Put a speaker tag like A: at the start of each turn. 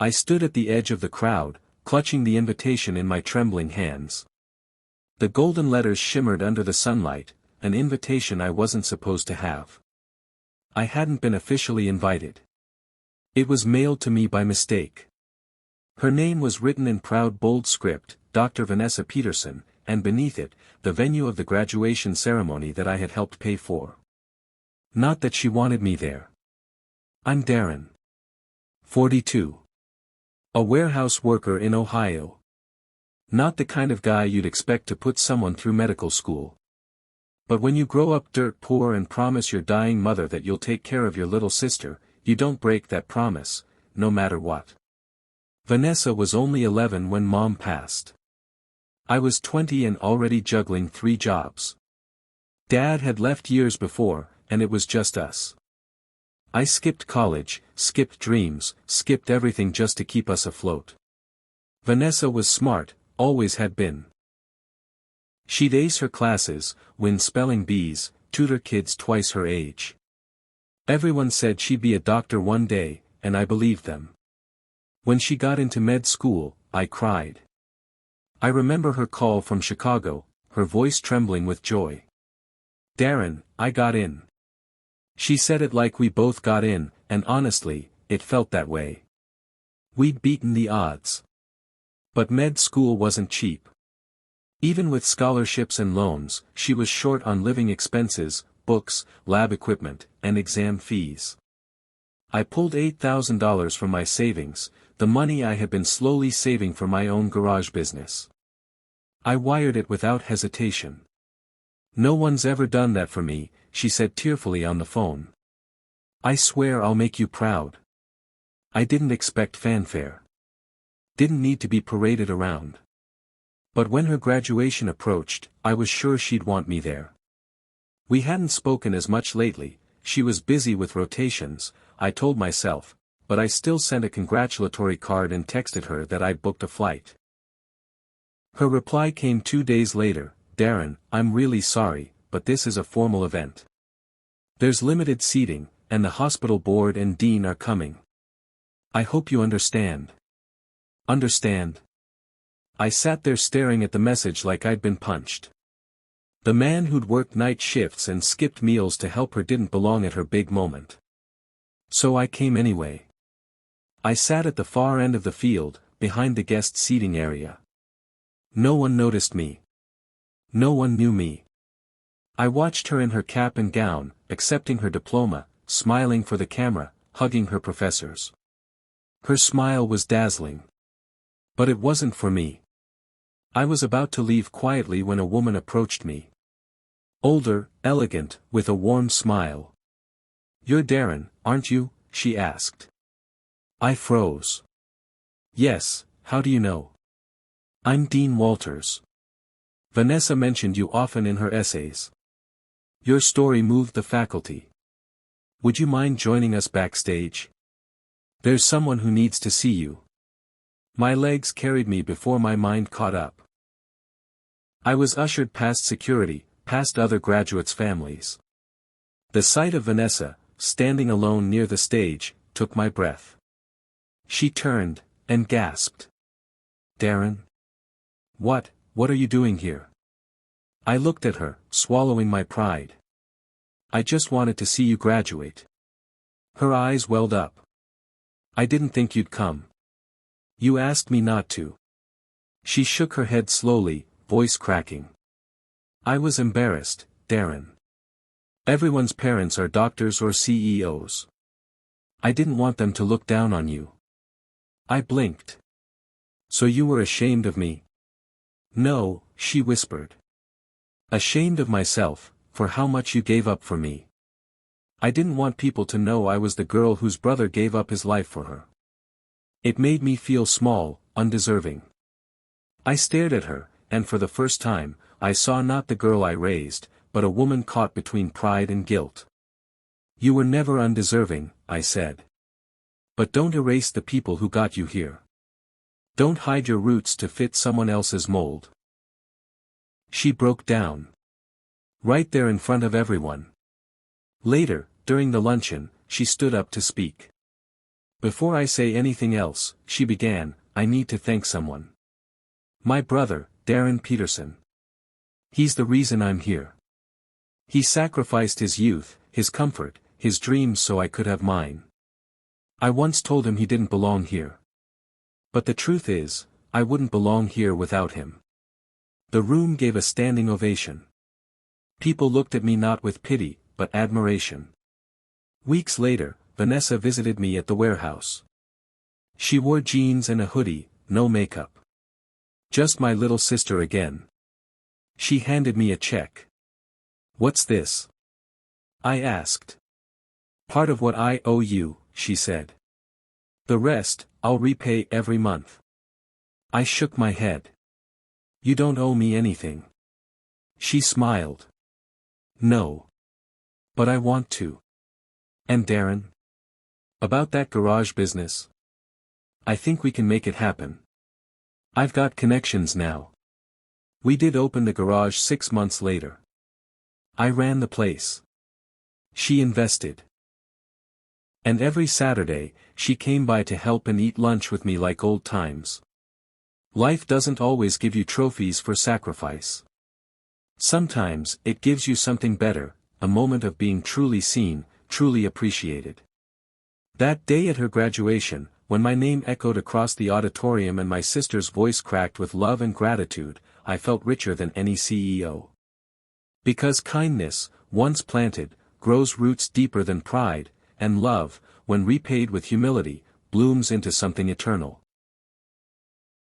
A: I stood at the edge of the crowd, clutching the invitation in my trembling hands. The golden letters shimmered under the sunlight, an invitation I wasn't supposed to have. I hadn't been officially invited. It was mailed to me by mistake. Her name was written in proud bold script, Dr. Vanessa Peterson, and beneath it, the venue of the graduation ceremony that I had helped pay for. Not that she wanted me there. I'm Darren. 42. A warehouse worker in Ohio. Not the kind of guy you'd expect to put someone through medical school. But when you grow up dirt poor and promise your dying mother that you'll take care of your little sister, you don't break that promise, no matter what. Vanessa was only 11 when Mom passed. I was 20 and already juggling 3 jobs. Dad had left years before, and it was just us. I skipped college, skipped dreams, skipped everything just to keep us afloat. Vanessa was smart, always had been. She'd ace her classes, win spelling bees, tutor kids twice her age. Everyone said she'd be a doctor one day, and I believed them. When she got into med school, I cried. I remember her call from Chicago, her voice trembling with joy. Darren, I got in. She said it like we both got in, and honestly, it felt that way. We'd beaten the odds. But med school wasn't cheap. Even with scholarships and loans, she was short on living expenses, books, lab equipment, and exam fees. I pulled $8,000 from my savings, the money I had been slowly saving for my own garage business. I wired it without hesitation. No one's ever done that for me, she said tearfully on the phone. I swear I'll make you proud. I didn't expect fanfare. Didn't need to be paraded around. But when her graduation approached, I was sure she'd want me there. We hadn't spoken as much lately, she was busy with rotations, I told myself, but I still sent a congratulatory card and texted her that I'd booked a flight. Her reply came 2 days later, Darren, I'm really sorry, but this is a formal event. There's limited seating, and the hospital board and dean are coming. I hope you understand. Understand? I sat there staring at the message like I'd been punched. The man who'd worked night shifts and skipped meals to help her didn't belong at her big moment. So I came anyway. I sat at the far end of the field, behind the guest seating area. No one noticed me. No one knew me. I watched her in her cap and gown, accepting her diploma, smiling for the camera, hugging her professors. Her smile was dazzling. But it wasn't for me. I was about to leave quietly when a woman approached me. Older, elegant, with a warm smile. You're Darren, aren't you? She asked. I froze. Yes, how do you know? I'm Dean Walters. Vanessa mentioned you often in her essays. Your story moved the faculty. Would you mind joining us backstage? There's someone who needs to see you. My legs carried me before my mind caught up. I was ushered past security, past other graduates' families. The sight of Vanessa, standing alone near the stage, took my breath. She turned, and gasped. Darren? What are you doing here? I looked at her, swallowing my pride. I just wanted to see you graduate. Her eyes welled up. I didn't think you'd come. You asked me not to. She shook her head slowly, voice cracking. I was embarrassed, Darren. Everyone's parents are doctors or CEOs. I didn't want them to look down on you. I blinked. So you were ashamed of me? No, she whispered. Ashamed of myself, for how much you gave up for me. I didn't want people to know I was the girl whose brother gave up his life for her. It made me feel small, undeserving. I stared at her, and for the first time, I saw not the girl I raised, but a woman caught between pride and guilt. You were never undeserving, I said. But don't erase the people who got you here. Don't hide your roots to fit someone else's mold. She broke down. Right there in front of everyone. Later, during the luncheon, she stood up to speak. Before I say anything else, she began, I need to thank someone. My brother, Darren Peterson. He's the reason I'm here. He sacrificed his youth, his comfort, his dreams so I could have mine. I once told him he didn't belong here. But the truth is, I wouldn't belong here without him. The room gave a standing ovation. People looked at me not with pity, but admiration. Weeks later, Vanessa visited me at the warehouse. She wore jeans and a hoodie, no makeup. Just my little sister again. She handed me a check. What's this? I asked. Part of what I owe you, she said. The rest, I'll repay every month. I shook my head. You don't owe me anything. She smiled. No. But I want to. And Darren? About that garage business? I think we can make it happen. I've got connections now. We did open the garage 6 months later. I ran the place. She invested. And every Saturday, she came by to help and eat lunch with me like old times. Life doesn't always give you trophies for sacrifice. Sometimes, it gives you something better, a moment of being truly seen, truly appreciated. That day at her graduation, when my name echoed across the auditorium and my sister's voice cracked with love and gratitude, I felt richer than any CEO. Because kindness, once planted, grows roots deeper than pride, and love, when repaid with humility, blooms into something eternal.